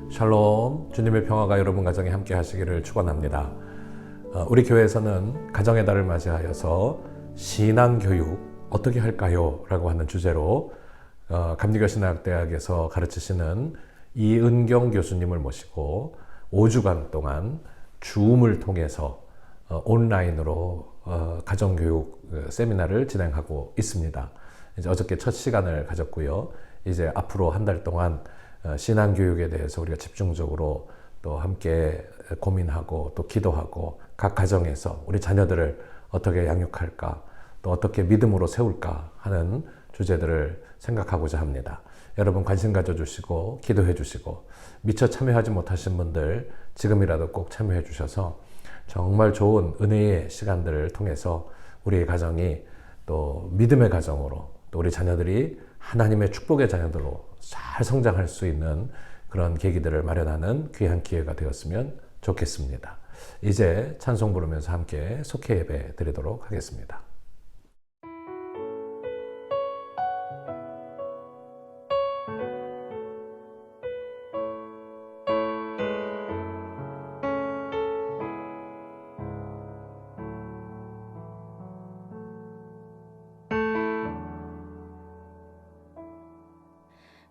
샬롬, 주님의 평화가 여러분 가정에 함께 하시기를 축원합니다. 우리 교회에서는 가정의 달을 맞이하여서 신앙교육 어떻게 할까요? 라고 하는 주제로 감리교신학대학에서 가르치시는 이은경 교수님을 모시고 5주간 동안 줌을 통해서 온라인으로 가정교육 세미나를 진행하고 있습니다. 이제 어저께 첫 시간을 가졌고요. 이제 앞으로 한 달 동안 신앙교육에 대해서 우리가 집중적으로 또 함께 고민하고 또 기도하고 각 가정에서 우리 자녀들을 어떻게 양육할까 또 어떻게 믿음으로 세울까 하는 주제들을 생각하고자 합니다. 여러분 관심 가져주시고 기도해 주시고 미처 참여하지 못하신 분들 지금이라도 꼭 참여해 주셔서 정말 좋은 은혜의 시간들을 통해서 우리의 가정이 또 믿음의 가정으로 또 우리 자녀들이 하나님의 축복의 자녀들로 잘 성장할 수 있는 그런 계기들을 마련하는 귀한 기회가 되었으면 좋겠습니다. 이제 찬송 부르면서 함께 속회 예배 드리도록 하겠습니다.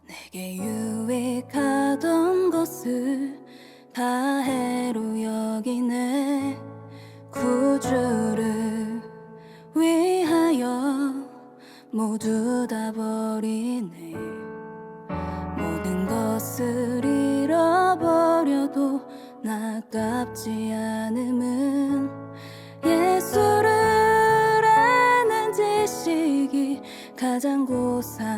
내게 유익하던 것을 다 해로 여기네. 구주를 위하여 모두 다 버리네. 모든 것을 잃어버려도 나깝지 않음은 예수를 아는 지식이 가장 고상함이라.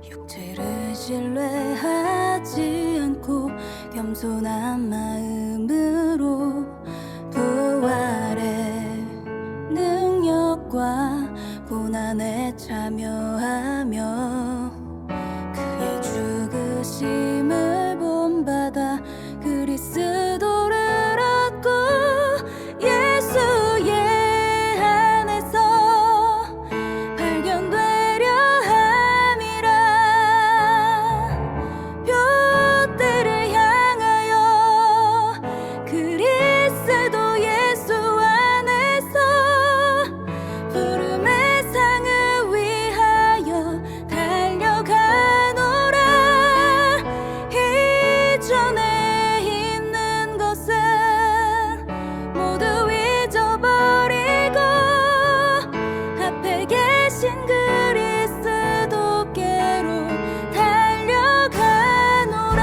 육체를 신뢰하지 않고 겸손한 마음으로 부활의 능력과 고난에 참여하며 그의 죽으심을 본받아 그리스도를 얻고 예수의 안에서 발견되려 함이라. 둯대를 향하여 그리스도 예수 안에서 부름의 상을 위하여 달려가노라. 이전에 모두 잊어버리고 앞에 계신 그리스도께로 달려가노라.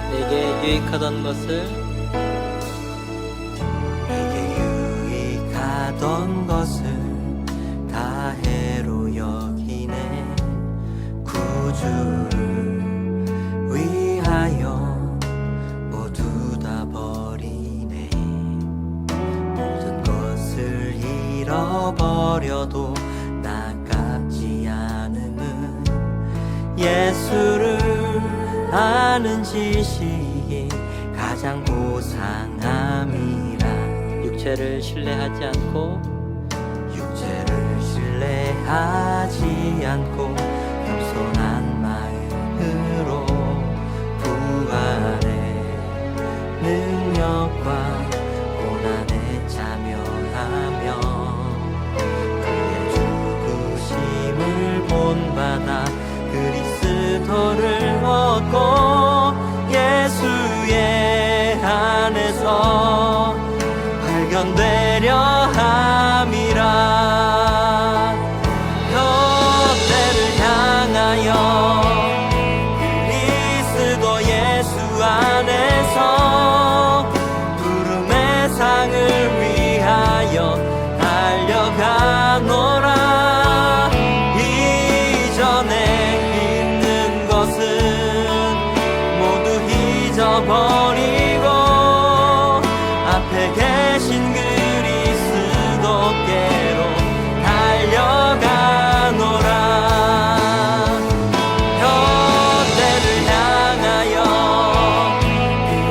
내게 유익하던 것을 다 해로 여기네. 구주를 위하여 모두 다 버리네. 모든 것을 잃어버려도 나깝지 않음은 예수를 아는 지식이 가장 고상함이라. 육체를 신뢰하지 않고 겸손한 마음으로 부활의 능력과 고난에 참여하며 그의 죽으심을 본받아 그리스도를 얻고 예수의 안에서 발견되려 함이라. 둯대를 향하여 그리스도 예수 안에서 부름의 상을 위하여 달려가노라. 이전에 있는 것은 모두 잊어버리고 앞에 계신 그리스도께로 달려가노라. 둯대를 향하여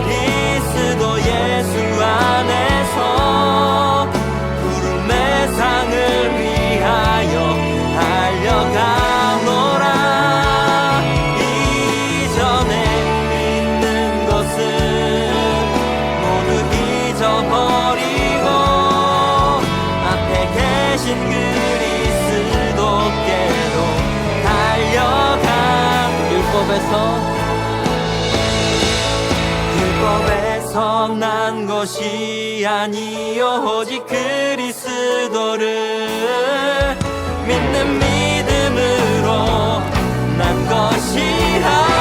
그리스도 예수 안에서 율법에서 난 것이 아니요 오직 그리스도를 믿는 믿음으로 난 것이라.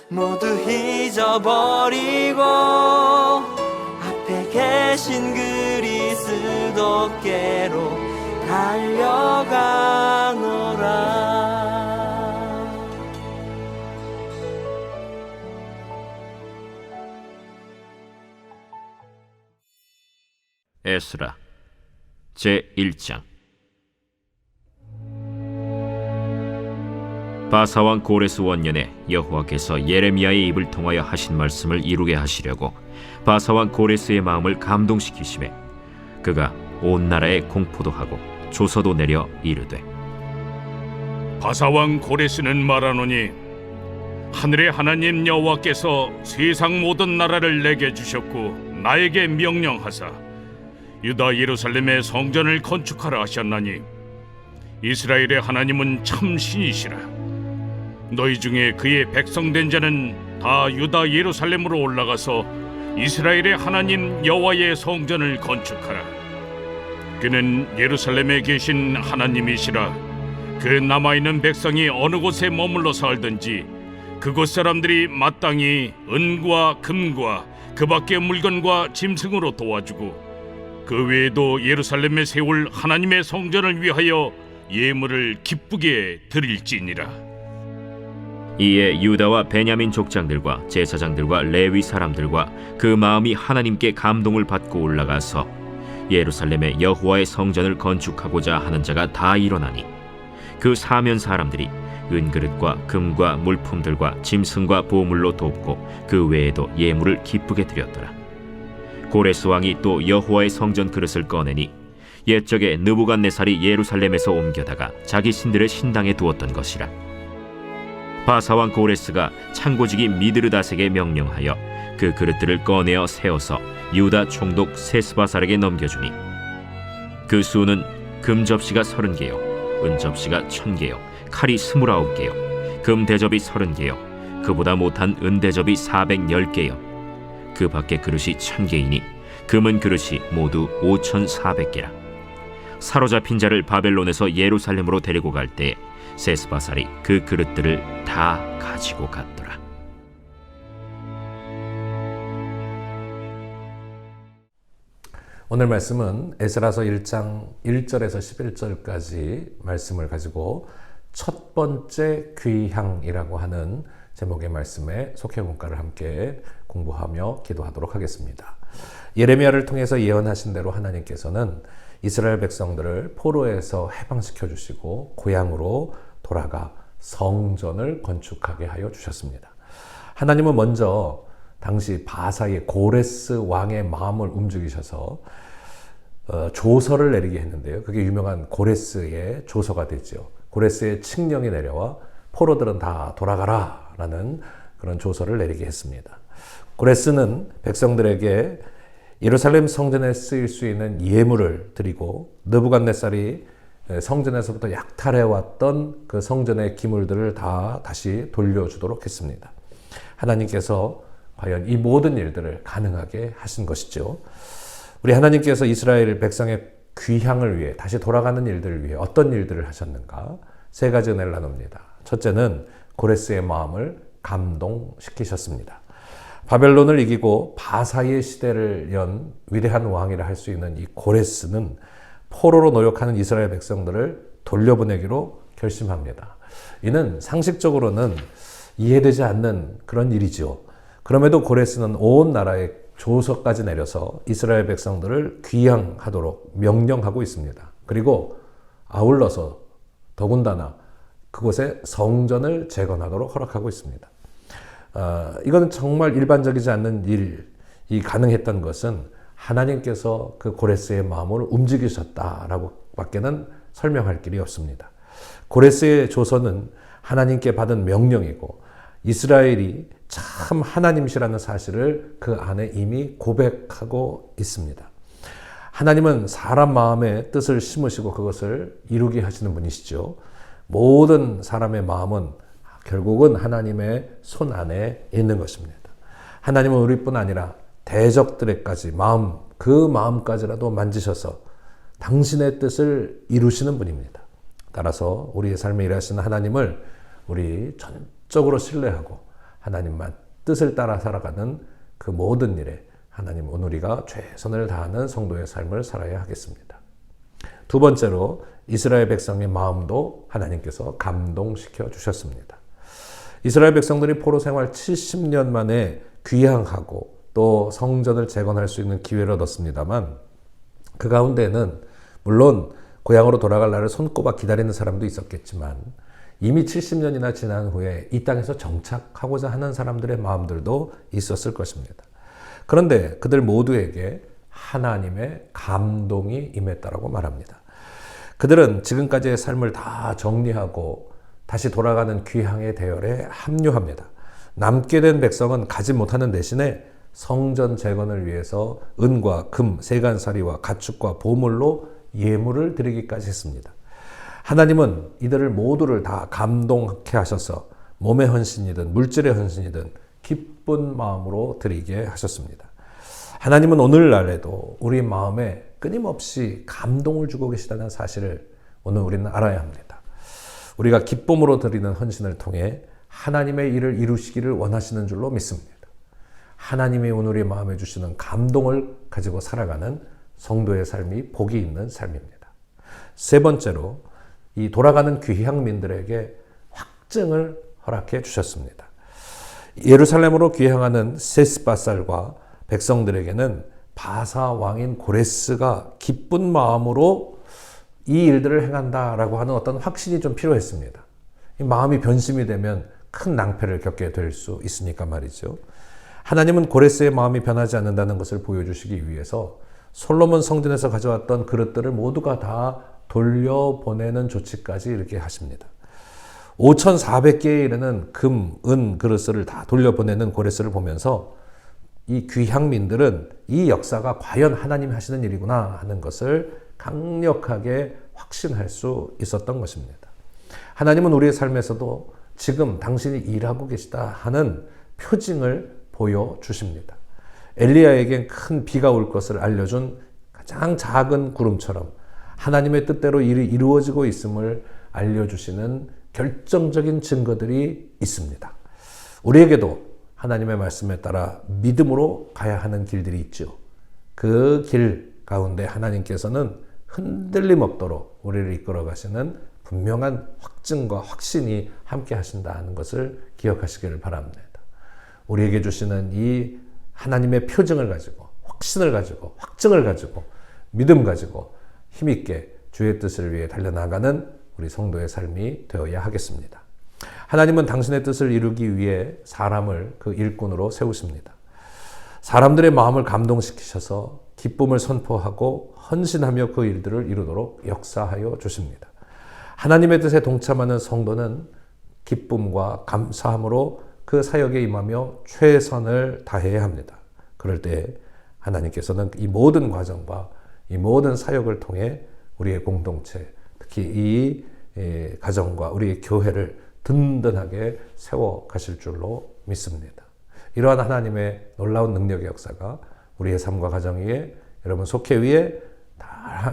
모두 잊어버리고 앞에 계신 그리스도께로 달려가노라. 에스라 제1장. 바사왕 고레스 원년에 여호와께서 예레미야의 입을 통하여 하신 말씀을 이루게 하시려고 바사왕 고레스의 마음을 감동시키시매 그가 온 나라에 공포도 하고 조서도 내려 이르되, 바사왕 고레스는 말하노니 하늘의 하나님 여호와께서 세상 모든 나라를 내게 주셨고 나에게 명령하사 유다 예루살렘의 성전을 건축하라 하셨나니 이스라엘의 하나님은 참 신이시라. 너희 중에 그의 백성된 자는 다 유다 예루살렘으로 올라가서 이스라엘의 하나님 여호와의 성전을 건축하라. 그는 예루살렘에 계신 하나님이시라. 그 남아있는 백성이 어느 곳에 머물러 살든지 그곳 사람들이 마땅히 은과 금과 그 밖의 물건과 짐승으로 도와주고 그 외에도 예루살렘에 세울 하나님의 성전을 위하여 예물을 기쁘게 드릴지니라. 이에 유다와 베냐민 족장들과 제사장들과 레위 사람들과 그 마음이 하나님께 감동을 받고 올라가서 예루살렘에 여호와의 성전을 건축하고자 하는 자가 다 일어나니 그 사면 사람들이 은그릇과 금과 물품들과 짐승과 보물로 돕고 그 외에도 예물을 기쁘게 드렸더라. 고레스 왕이 또 여호와의 성전 그릇을 꺼내니 옛적에 느부갓네살이 예루살렘에서 옮겨다가 자기 신들의 신당에 두었던 것이라. 바사왕 고레스가 창고지기 미드르다색에 명령하여 그 그릇들을 꺼내어 세워서 유다 총독 세스바살에게 넘겨주니 그 수는 금 접시가 30개요 은 접시가 1000개요 칼이 29개요 금 대접이 30개요 그보다 못한 은 대접이 410개요 그 밖에 그릇이 1000개이니 금은 그릇이 모두 5400개라. 사로잡힌 자를 바벨론에서 예루살렘으로 데리고 갈 때 세스바살이 그 그릇들을 다 가지고 갔더라. 오늘 말씀은 에스라서 1장 1절에서 11절까지 말씀을 가지고 첫 번째 귀향이라고 하는 제목의 말씀에 속해 문과를 함께 공부하며 기도하도록 하겠습니다. 예레미야를 통해서 예언하신 대로 하나님께서는 이스라엘 백성들을 포로에서 해방시켜 주시고 고향으로 돌아가 성전을 건축하게 하여 주셨습니다. 하나님은 먼저 당시 바사의 고레스 왕의 마음을 움직이셔서 조서를 내리게 했는데요. 그게 유명한 고레스의 조서가 되죠. 고레스의 칙령이 내려와 포로들은 다 돌아가라 라는 그런 조서를 내리게 했습니다. 고레스는 백성들에게 예루살렘 성전에 쓰일 수 있는 예물을 드리고 느부갓네살이 성전에서부터 약탈해왔던 그 성전의 기물들을 다 다시 돌려주도록 했습니다. 하나님께서 과연 이 모든 일들을 가능하게 하신 것이죠. 우리 하나님께서 이스라엘 백성의 귀향을 위해 다시 돌아가는 일들을 위해 어떤 일들을 하셨는가? 세 가지 은혜를 나눕니다. 첫째는 고레스의 마음을 감동시키셨습니다. 바벨론을 이기고 바사의 시대를 연 위대한 왕이라 할 수 있는 이 고레스는 포로로 노역하는 이스라엘 백성들을 돌려보내기로 결심합니다. 이는 상식적으로는 이해되지 않는 그런 일이죠. 그럼에도 고레스는 온 나라에 조서까지 내려서 이스라엘 백성들을 귀향하도록 명령하고 있습니다. 그리고 아울러서 더군다나 그곳에 성전을 재건하도록 허락하고 있습니다. 이건 정말 일반적이지 않는 일이 가능했던 것은 하나님께서 그 고레스의 마음을 움직이셨다라고 밖에는 설명할 길이 없습니다. 고레스의 조서는 하나님께 받은 명령이고 이스라엘이 참 하나님이시라는 사실을 그 안에 이미 고백하고 있습니다. 하나님은 사람 마음에 뜻을 심으시고 그것을 이루게 하시는 분이시죠. 모든 사람의 마음은 결국은 하나님의 손 안에 있는 것입니다. 하나님은 우리뿐 아니라 대적들에까지 그 마음까지라도 만지셔서 당신의 뜻을 이루시는 분입니다. 따라서 우리의 삶에 일하시는 하나님을 우리 전적으로 신뢰하고 하나님만 뜻을 따라 살아가는 그 모든 일에 하나님 오늘 우리가 최선을 다하는 성도의 삶을 살아야 하겠습니다. 두 번째로 이스라엘 백성의 마음도 하나님께서 감동시켜 주셨습니다. 이스라엘 백성들이 포로 생활 70년 만에 귀향하고 또 성전을 재건할 수 있는 기회를 얻었습니다만 그 가운데는 물론 고향으로 돌아갈 날을 손꼽아 기다리는 사람도 있었겠지만 이미 70년이나 지난 후에 이 땅에서 정착하고자 하는 사람들의 마음들도 있었을 것입니다. 그런데 그들 모두에게 하나님의 감동이 임했다라고 말합니다. 그들은 지금까지의 삶을 다 정리하고 다시 돌아가는 귀향의 대열에 합류합니다. 남게 된 백성은 가지 못하는 대신에 성전 재건을 위해서 은과 금, 세간살이와 가축과 보물로 예물을 드리기까지 했습니다. 하나님은 이들을 모두를 다 감동케 하셔서 몸의 헌신이든 물질의 헌신이든 기쁜 마음으로 드리게 하셨습니다. 하나님은 오늘날에도 우리 마음에 끊임없이 감동을 주고 계시다는 사실을 오늘 우리는 알아야 합니다. 우리가 기쁨으로 드리는 헌신을 통해 하나님의 일을 이루시기를 원하시는 줄로 믿습니다. 하나님이 오늘 우리 마음에 주시는 감동을 가지고 살아가는 성도의 삶이 복이 있는 삶입니다. 세 번째로 이 돌아가는 귀향민들에게 확증을 허락해 주셨습니다. 예루살렘으로 귀향하는 셋스바살과 백성들에게는 바사 왕인 고레스가 기쁜 마음으로 이 일들을 행한다라고 하는 어떤 확신이 좀 필요했습니다. 이 마음이 변심이 되면 큰 낭패를 겪게 될 수 있으니까 말이죠. 하나님은 고레스의 마음이 변하지 않는다는 것을 보여주시기 위해서 솔로몬 성전에서 가져왔던 그릇들을 모두가 다 돌려보내는 조치까지 이렇게 하십니다. 5,400개에 이르는 금, 은 그릇을 다 돌려보내는 고레스를 보면서 이 귀향민들은 이 역사가 과연 하나님이 하시는 일이구나 하는 것을 강력하게 확신할 수 있었던 것입니다. 하나님은 우리의 삶에서도 지금 당신이 일하고 계시다 하는 표징을 보여주십니다. 엘리야에겐 큰 비가 올 것을 알려준 가장 작은 구름처럼 하나님의 뜻대로 일이 이루어지고 있음을 알려주시는 결정적인 증거들이 있습니다. 우리에게도 하나님의 말씀에 따라 믿음으로 가야 하는 길들이 있죠. 그 길 가운데 하나님께서는 흔들림 없도록 우리를 이끌어 가시는 분명한 확증과 확신이 함께 하신다는 것을 기억하시기를 바랍니다. 우리에게 주시는 이 하나님의 표징을 가지고 확신을 가지고 확증을 가지고 믿음 가지고 힘있게 주의 뜻을 위해 달려나가는 우리 성도의 삶이 되어야 하겠습니다. 하나님은 당신의 뜻을 이루기 위해 사람을 그 일꾼으로 세우십니다. 사람들의 마음을 감동시키셔서 기쁨을 선포하고 헌신하며 그 일들을 이루도록 역사하여 주십니다. 하나님의 뜻에 동참하는 성도는 기쁨과 감사함으로 그 사역에 임하며 최선을 다해야 합니다. 그럴 때 하나님께서는 이 모든 과정과 이 모든 사역을 통해 우리의 공동체, 특히 이 가정과 우리의 교회를 든든하게 세워 가실 줄로 믿습니다. 이러한 하나님의 놀라운 능력의 역사가 우리의 삶과 가정 위에, 여러분 속회 위에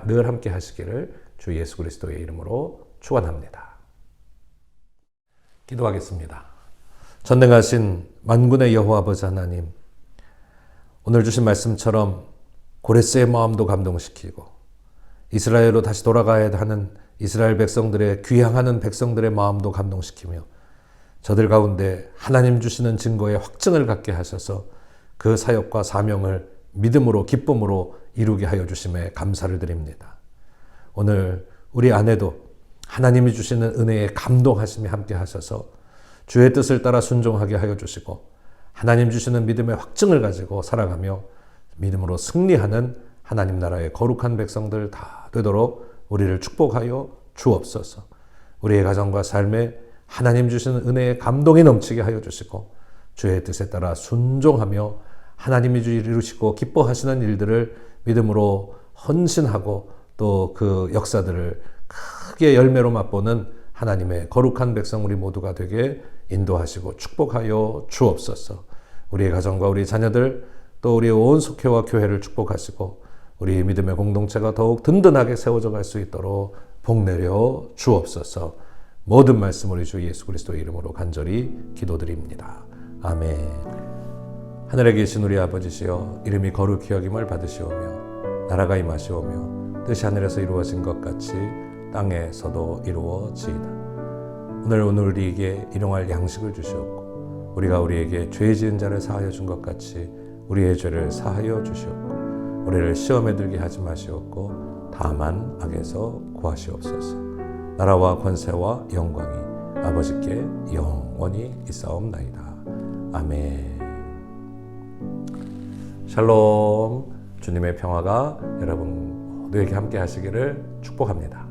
늘 함께 하시기를 주 예수 그리스도의 이름으로 축원합니다. 기도하겠습니다. 전능하신 만군의 여호와 아버지 하나님, 오늘 주신 말씀처럼 고레스의 마음도 감동시키고 이스라엘로 다시 돌아가야 하는 이스라엘 백성들의, 귀향하는 백성들의 마음도 감동시키며 저들 가운데 하나님 주시는 증거의 확증을 갖게 하셔서 그 사역과 사명을 믿음으로 기쁨으로 이루게 하여 주심에 감사를 드립니다. 오늘 우리 안에도 하나님이 주시는 은혜에 감동하심이 함께 하셔서 주의 뜻을 따라 순종하게 하여 주시고 하나님 주시는 믿음의 확증을 가지고 살아가며 믿음으로 승리하는 하나님 나라의 거룩한 백성들 다 되도록 우리를 축복하여 주옵소서. 우리의 가정과 삶에 하나님 주시는 은혜의 감동이 넘치게 하여 주시고 주의 뜻에 따라 순종하며 하나님이 이루시고 기뻐하시는 일들을 믿음으로 헌신하고 또 그 역사들을 크게 열매로 맛보는 하나님의 거룩한 백성 우리 모두가 되게 인도하시고 축복하여 주옵소서. 우리의 가정과 우리 자녀들 또 우리 온 속회와 교회를 축복하시고 우리 믿음의 공동체가 더욱 든든하게 세워져 갈 수 있도록 복내려 주옵소서. 모든 말씀 우리 주 예수 그리스도의 이름으로 간절히 기도드립니다. 아멘. 하늘에 계신 우리 아버지시여, 이름이 거룩히 여김을 받으시오며 나라가 임하시오며 뜻이 하늘에서 이루어진 것 같이 땅에서도 이루어지이다. 오늘 우리에게 일용할 양식을 주시옵고 우리가 우리에게 죄 지은 자를 사하여 준 것 같이 우리의 죄를 사하여 주시옵고 우리를 시험에 들게 하지 마시옵고 다만 악에서 구하시옵소서. 나라와 권세와 영광이 아버지께 영원히 있사옵나이다. 아멘. 샬롬. 주님의 평화가 여러분 모두에게 함께 하시기를 축복합니다.